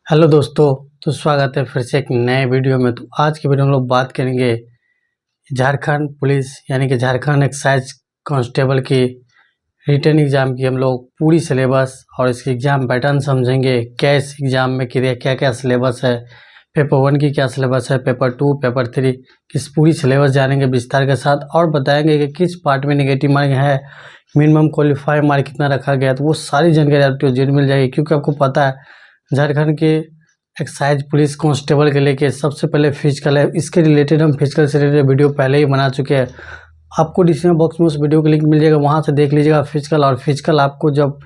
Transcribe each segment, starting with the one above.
Hello दोस्तों। तो स्वागत है फिर से एक नए वीडियो में। तो आज की वीडियो में हम लोग बात करेंगे झारखंड पुलिस यानी कि झारखंड एक्साइज कांस्टेबल की रिटन एग्ज़ाम की हम लोग पूरी सिलेबस और इसकी एग्ज़ाम पैटर्न समझेंगे। क्या इस एग्ज़ाम में क्या क्या सिलेबस है, पेपर 1 की क्या सिलेबस है, पेपर 2, पेपर 3 किस पूरी सिलेबस जानेंगे विस्तार के साथ और बताएंगे कि किस पार्ट में नेगेटिव मार्क है, मिनिमम क्वालिफाई मार्क कितना रखा गया। तो वो सारी जानकारी आपको जरूर मिल जाएगी, क्योंकि आपको पता है झारखंड के एक्साइज पुलिस कांस्टेबल के लेके सबसे पहले फिजिकल है। इसके रिलेटेड हम फिजिकल से रिलेटेड वीडियो पहले ही बना चुके हैं। आपको डिस्क्रिप्शन बॉक्स में उस वीडियो का लिंक मिल जाएगा, वहां से देख लीजिएगा फिजिकल। और फिजिकल आपको जब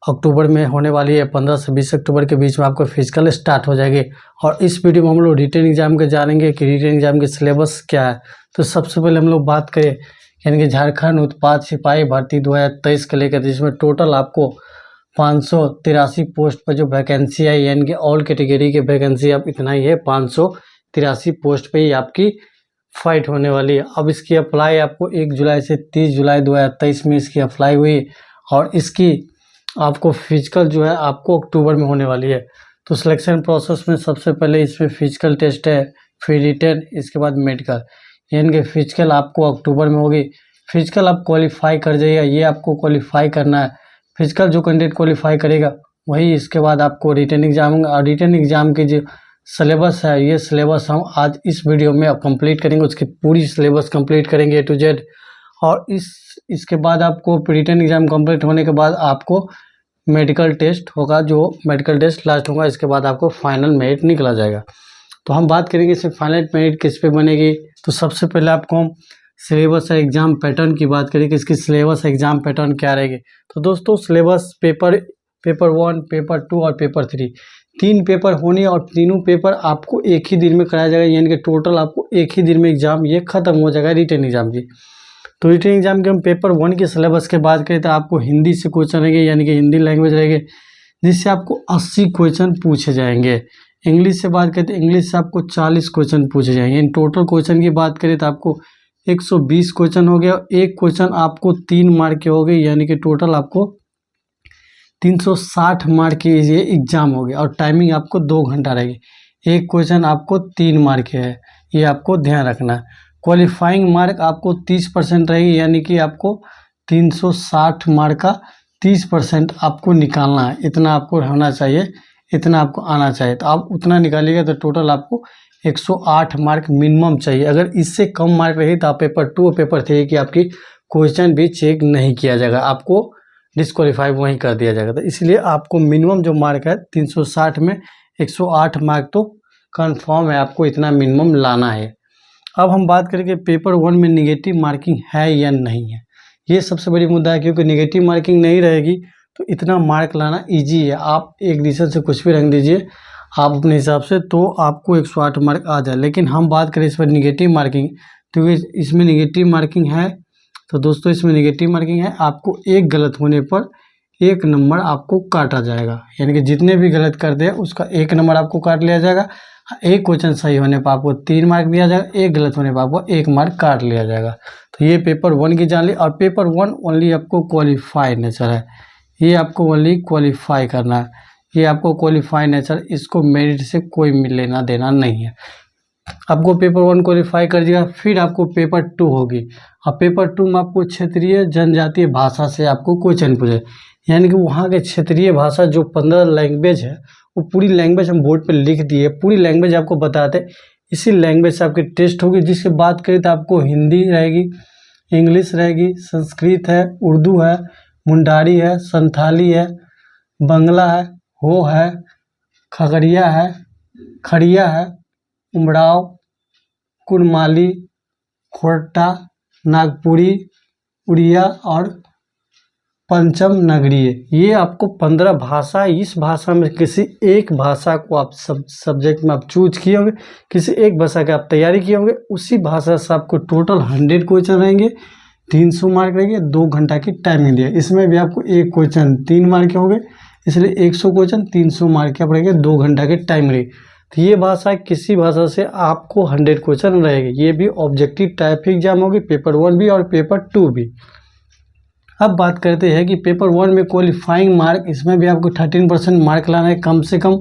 अक्टूबर में होने वाली है, 15 से 20 अक्टूबर के बीच में आपको फिजिकल स्टार्ट हो जाएगी। और इस वीडियो में हम लोग रिटन एग्जाम के जानेंगे कि रिटन एग्जाम की सिलेबस क्या है। तो सबसे पहले हम लोग बात करें यानी कि झारखंड उत्पाद सिपाही भर्ती 2023 के लेकर, जिसमें टोटल आपको 583 पोस्ट पर जो वैकेंसी आई यानी कि ऑल कैटेगरी के वैकेंसी अब इतना ही है। 583 पोस्ट पे ही आपकी फाइट होने वाली है। अब इसकी अप्लाई आपको 1 जुलाई से 30 जुलाई 2023 में इसकी अप्लाई हुई और इसकी आपको फिजिकल जो है आपको अक्टूबर में होने वाली है। तो सिलेक्शन प्रोसेस में सबसे पहले इसमें फिजिकल टेस्ट है, फिर रिटन, इसके बाद मेडिकल। यानी कि फिजिकल आपको अक्टूबर में होगी। फिजिकल आप क्वालिफाई कर जाइएगा, ये आपको क्वालिफाई करना है। फिजिकल जो कैंडिडेट क्वालिफाई करेगा वही इसके बाद आपको रिटन एग्जाम होगा। और रिटन एग्जाम की जो सिलेबस है, ये सिलेबस हम आज इस वीडियो में कंप्लीट करेंगे। उसकी पूरी सिलेबस कंप्लीट करेंगे A to Z। और इसके बाद आपको रिटन एग्जाम कंप्लीट होने के बाद आपको मेडिकल टेस्ट होगा, जो मेडिकल टेस्ट लास्ट होगा। इसके बाद आपको फाइनल मेरिट निकला जाएगा। तो हम बात करेंगे इससे फाइनल मेरिट किस पे बनेगी। तो सबसे पहले आपको हम सिलेबस है एग्जाम पैटर्न की बात करें कि इसकी सिलेबस एग्जाम पैटर्न क्या रहेगी। तो दोस्तों सिलेबस पेपर 1, पेपर 2 और पेपर 3 3 पेपर होने और तीनों पेपर आपको एक ही दिन में कराया जाएगा। यानी कि टोटल आपको एक ही दिन में एग्जाम ये खत्म हो जाएगा रिटन एग्जाम की। तो रिटन एग्जाम के हम पेपर 1 के सिलेबस के बात करें तो आपको हिंदी से क्वेश्चन रहेंगे, यानी कि हिंदी लैंग्वेज रहेगी, जिससे आपको 80 क्वेश्चन पूछे जाएंगे। इंग्लिश से बात करें तो इंग्लिश से आपको 40 क्वेश्चन पूछे जाएंगे। इन टोटल क्वेश्चन की बात करें तो आपको 120 क्वेश्चन हो गया। एक क्वेश्चन आपको 3 मार्क के हो गए, यानी कि टोटल आपको 360 मार्क की ये एग्जाम हो गया। और टाइमिंग आपको 2 घंटा रहेगी। एक क्वेश्चन आपको 3 मार्क के है, ये आपको ध्यान रखना है। क्वालिफाइंग मार्क आपको 30% रहेगी, यानी कि आपको 360 मार्क का 30% आपको निकालना है। इतना आपको होना चाहिए, इतना आपको आना चाहिए। तो आप उतना निकालिएगा तो टोटल आपको 108 मार्क मिनिमम चाहिए। अगर इससे कम मार्क रही तो आप पेपर 2 और पेपर 3 की आपकी क्वेश्चन भी चेक नहीं किया जाएगा, आपको डिस्क्वालीफाई वहीं कर दिया जाएगा। तो इसलिए आपको मिनिमम जो मार्क है 360 में 108 मार्क तो कंफर्म है, आपको इतना मिनिमम लाना है। अब हम बात करेंगे पेपर 1 में निगेटिव मार्किंग है या नहीं है। ये सबसे बड़ी मुद्दा है, क्योंकि निगेटिव मार्किंग नहीं रहेगी तो इतना मार्क लाना ईजी है। आप एक डिसीजन से कुछ भी रख दीजिए आप अपने हिसाब से, तो आपको 108 मार्क आ जाए। लेकिन हम बात करें इस पर निगेटिव मार्किंग, तो इसमें निगेटिव मार्किंग है। तो दोस्तों इसमें निगेटिव मार्किंग है, आपको एक गलत होने पर 1 नंबर आपको काटा जाएगा। यानी कि जितने भी गलत कर दे उसका 1 नंबर आपको काट लिया जाएगा। एक क्वेश्चन सही होने पर आपको 3 मार्क दिया जाएगा, एक गलत होने पर आपको 1 मार्क काट लिया जाएगा। तो ये पेपर 1 की जान ली। और पेपर 1 ओनली आपको क्वालिफाई नेचर है, ये आपको ओनली क्वालिफाई करना है। ये आपको क्वालिफाई नेचर, इसको मेरिट से कोई लेना देना नहीं है। आपको पेपर 1 क्वालिफाई कर दिया, फिर आपको पेपर 2 होगी। और पेपर 2 में आपको क्षेत्रीय जनजातीय भाषा से आपको क्वेश्चन पूछे, यानी कि वहाँ के क्षेत्रीय भाषा जो 15 लैंग्वेज है वो पूरी लैंग्वेज हम बोर्ड पे लिख दिए, पूरी लैंग्वेज आपको बताते। इसी लैंग्वेज से आपकी टेस्ट होगी। जिसकी बात करें तो आपको हिंदी रहेगी, इंग्लिश रहेगी, संस्कृत है, उर्दू है, मुंडारी है, संथाली है, बंगला है, हो है, खगड़िया है, खड़िया है, उमराव, कुड़माली, खोरटा, नागपुरी, उड़िया और पंचम नगरीय। ये आपको 15 भाषा, इस भाषा में किसी एक भाषा को आप सब्जेक्ट में आप चूज किए होंगे, किसी एक भाषा की आप तैयारी किए होंगे, उसी भाषा से आपको टोटल 100 क्वेश्चन रहेंगे, 300 मार्क रहेंगे, 2 घंटा की टाइमिंग दिया। इसमें भी आपको एक क्वेश्चन 3 मार्क के होंगे, इसलिए 100 क्वेश्चन 300 मार्क के पड़ेंगे, 2 घंटा की टाइम रहेगी। तो ये भाषा किसी भाषा से आपको 100 क्वेश्चन रहेगी। ये भी ऑब्जेक्टिव टाइप एग्जाम होगी, पेपर 1 भी और पेपर 2 भी। अब बात करते हैं कि पेपर 1 में क्वालिफाइंग मार्क, इसमें भी आपको 13% मार्क लाना है कम से कम।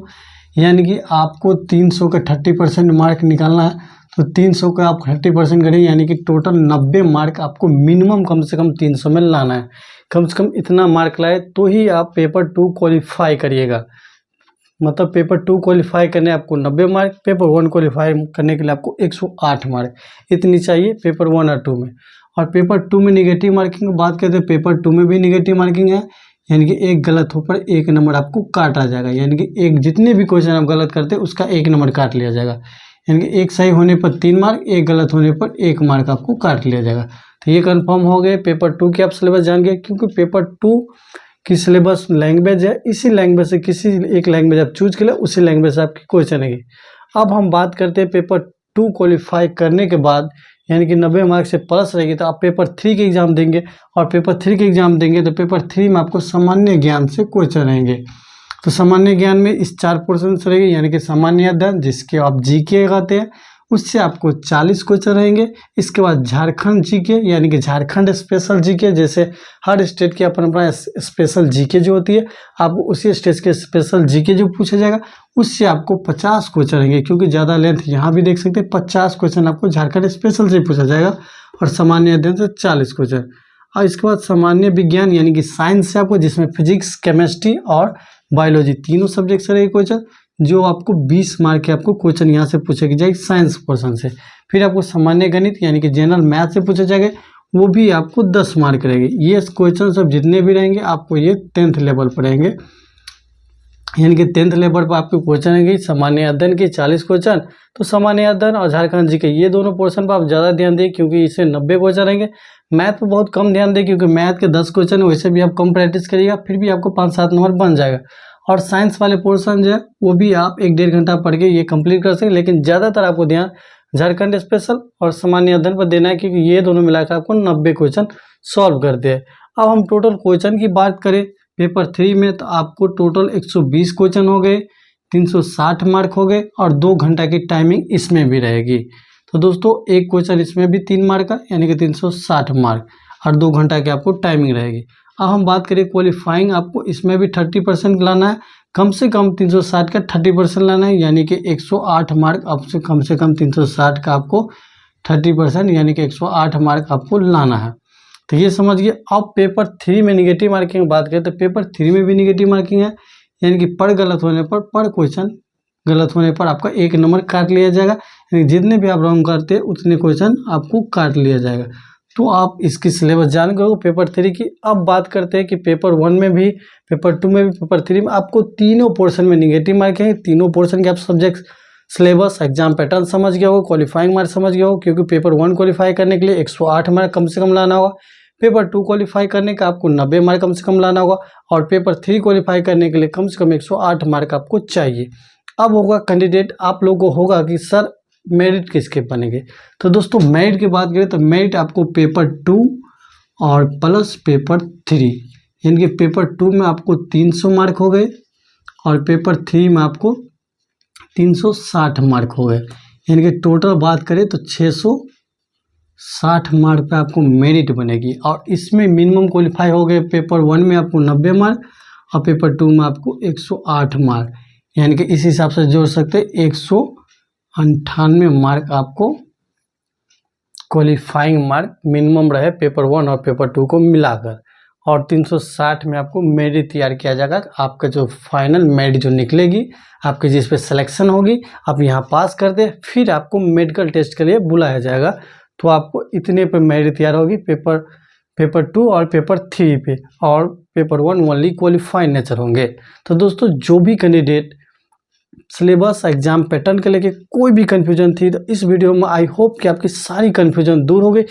यानी कि आपको 300 का 30% मार्क निकालना है, तो 300 का आप 30% करें, यानी कि टोटल 90 मार्क आपको मिनिमम कम से कम 300 में लाना है। कम से कम इतना मार्क लाए तो ही आप पेपर 2 क्वालिफाई करिएगा। मतलब पेपर 2 क्वालिफाई करने आपको 90 मार्क, पेपर 1 क्वालिफाई करने के लिए आपको 108 मार्क इतनी चाहिए पेपर 1 और 2 में। और पेपर 2 में निगेटिव मार्किंग की बात करते हैं, पेपर 2 में भी निगेटिव मार्किंग है, यानी कि एक गलत हो पर 1 नंबर आपको काटा जाएगा। यानी कि एक जितने भी क्वेश्चन आप गलत करते हैं उसका 1 नंबर काट लिया जाएगा। यानी कि एक सही होने पर 3 मार्क, एक गलत होने पर 1 मार्क आपको काट लिया जाएगा। तो ये कंफर्म हो गए पेपर 2 के आप सिलेबस जान गए, क्योंकि पेपर 2 की सिलेबस लैंग्वेज है, इसी लैंग्वेज से किसी एक लैंग्वेज आप चूज कर ले, उसी लैंग्वेज से आपकी क्वेश्चन है। अब हम बात करते हैं पेपर 2 क्वालिफाई करने के बाद, यानी कि 90 मार्क्स से प्लस रहेगी तो आप पेपर 3 के एग्जाम देंगे, और पेपर 3 के एग्जाम देंगे तो पेपर 3 में आपको सामान्य ज्ञान से क्वेश्चन रहेंगे। तो सामान्य ज्ञान में इस 4 पोर्शन से रहेगी, यानी कि सामान्य अध्ययन जिसके आप जीके कहते हैं, उससे आपको 40 क्वेश्चन रहेंगे। इसके बाद झारखंड जीके, यानी कि झारखंड स्पेशल जीके, जैसे हर स्टेट की अपना स्पेशल जीके जो होती है, आपको उसी स्टेट के स्पेशल जीके जो पूछा जाएगा उससे आपको 50 क्वेश्चन रहेंगे, क्योंकि ज़्यादा लेंथ यहाँ भी देख सकते हैं, 50 क्वेश्चन आपको झारखंड स्पेशल से पूछा जाएगा, और सामान्य अध्ययन से 40 क्वेश्चन। और इसके बाद सामान्य विज्ञान, यानी कि साइंस से आपको, जिसमें फिजिक्स, केमिस्ट्री और बायोलॉजी तीनों सब्जेक्ट से रहेगी क्वेश्चन, जो आपको 20 मार्क के आपको क्वेश्चन यहाँ से पूछेगी जाएगी साइंस पोर्शन से। फिर आपको सामान्य गणित, यानी कि जनरल मैथ से पूछे जाएंगे, वो भी आपको 10 मार्क रहेगी। ये क्वेश्चन सब जितने भी रहेंगे आपको ये 10th लेवल पर रहेंगे, यानी कि 10th लेवल पर आपके क्वेश्चन रहेंगे। सामान्य अध्ययन की 40 क्वेश्चन, तो सामान्य अध्ययन और झारखंड जी के ये दोनों पोर्शन पर आप ज़्यादा ध्यान दें, क्योंकि इससे 90 क्वेश्चन रहेंगे। मैथ पर बहुत कम ध्यान दें, क्योंकि मैथ के 10 क्वेश्चन वैसे भी आप कम प्रैक्टिस करिएगा, फिर भी आपको 5-7 नंबर बन जाएगा। और साइंस वाले पोर्शन जो है वो भी आप 1-1.5 घंटा पढ़ के ये कंप्लीट कर सकते हैं, लेकिन ज़्यादातर आपको ध्यान झारखंड स्पेशल और सामान्य अध्ययन पर देना है, क्योंकि ये दोनों मिलाकर आपको 90 क्वेश्चन सॉल्व करते हैं। अब हम टोटल क्वेश्चन की बात करें पेपर 3 में, तो आपको टोटल 120 क्वेश्चन हो गए, 360 मार्क हो गए, और 2 घंटा की टाइमिंग इसमें भी रहेगी। तो दोस्तों एक क्वेश्चन इसमें भी 3 मार्क का, यानी कि 360 मार्क, और 2 घंटा की आपको टाइमिंग रहेगी। अब हम बात करें क्वालिफाइंग, आपको इसमें भी 30% लाना है, कम से कम 360 का 30% लाना है, यानी कि 108 मार्क आपसे कम से कम 360 का आपको 30%, यानी कि 108 मार्क आपको लाना है। तो ये समझिए। अब पेपर 3 में निगेटिव मार्किंग की बात करें तो पेपर 3 में भी निगेटिव मार्किंग है, यानी कि पर गलत होने पर क्वेश्चन गलत होने पर आपका 1 नंबर काट लिया जाएगा, यानी जितने भी आप रॉन्ग करते हैं उतने क्वेश्चन आपको काट लिया जाएगा। तो आप इसकी सिलेबस जान गए हो पेपर 3 की। अब बात करते हैं कि पेपर 1 में भी, पेपर 2 में भी, पेपर 3 में आपको तीनों पोर्शन में निगेटिव मार्क है। तीनों पोर्शन के आप सब्जेक्ट सिलेबस एग्जाम पैटर्न समझ गया हो, क्वालिफाइंग मार्क समझ गया हो, क्योंकि पेपर 1 क्वालिफाई करने के लिए 108 मार्क कम से कम लाना होगा, पेपर 2 क्वालिफाई करने का आपको 90 मार्क कम से कम लाना होगा, और पेपर 3 क्वालिफाई करने के लिए कम से कम 108 मार्क आपको चाहिए। अब होगा कैंडिडेट, आप लोगों को होगा कि सर मेरिट किसके बनेंगे। तो दोस्तों मेरिट की बात करें तो मेरिट आपको पेपर 2 और प्लस पेपर 3, यानी कि पेपर 2 में आपको 300 मार्क हो गए, और पेपर 3 में आपको 360 मार्क हो गए, यानी कि टोटल बात करें तो 660 मार्क पे आपको मेरिट बनेगी। और इसमें मिनिमम क्वालिफाई हो गए, पेपर 1 में आपको 90 मार्क, और पेपर 2 में आपको 108 मार्क, यानी कि इस हिसाब से जोड़ सकते 198 मार्क आपको क्वालिफाइंग मार्क मिनिमम रहे पेपर 1 और पेपर 2 को मिलाकर, और 360 में आपको मेरिट तैयार किया जाएगा। आपका जो फाइनल मेरिट जो निकलेगी, आपकी जिस पे सिलेक्शन होगी, आप यहाँ पास कर दे, फिर आपको मेडिकल टेस्ट के लिए बुलाया जाएगा। तो आपको इतने पे मेरिट तैयार होगी पेपर 2 और पेपर 3 पे, और पेपर 1 ओनली क्वालिफाइड नेचर होंगे। तो दोस्तों जो भी कैंडिडेट सिलेबस एग्जाम पैटर्न के लेके कोई भी कन्फ्यूजन थी, तो इस वीडियो में आई होप कि आपकी सारी कन्फ्यूजन दूर हो गई।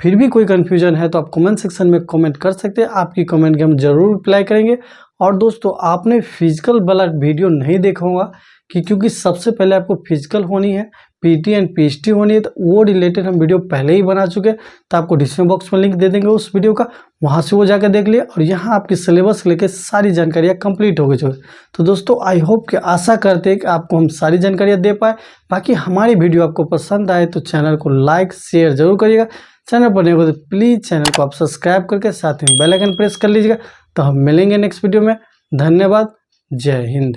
फिर भी कोई कन्फ्यूजन है तो आप कमेंट सेक्शन में कमेंट कर सकते हैं, आपकी कमेंट के हम जरूर रिप्लाई करेंगे। और दोस्तों आपने फिजिकल वाला वीडियो नहीं देखा होगा, क्योंकि सबसे पहले आपको फिजिकल होनी है, पीटी एंड पीएचटी होनी है, तो वो रिलेटेड हम वीडियो पहले ही बना चुके हैं, तो आपको डिस्क्रिप्शन बॉक्स में लिंक दे देंगे उस वीडियो का, वहाँ से वो जाकर देख लिए। और यहाँ आपकी सिलेबस लेके सारी जानकारियाँ कंप्लीट हो गई। तो दोस्तों आई होप कि आशा करते हैं कि आपको हम सारी जानकारियाँ दे पाए। बाकी हमारी वीडियो आपको पसंद आए तो चैनल को लाइक शेयर जरूर करिएगा, चैनल पर नए हो तो प्लीज़ चैनल को आप सब्सक्राइब करके साथ में बेल आइकन प्रेस कर लीजिएगा। तो हम मिलेंगे नेक्स्ट वीडियो में। धन्यवाद, जय हिंद।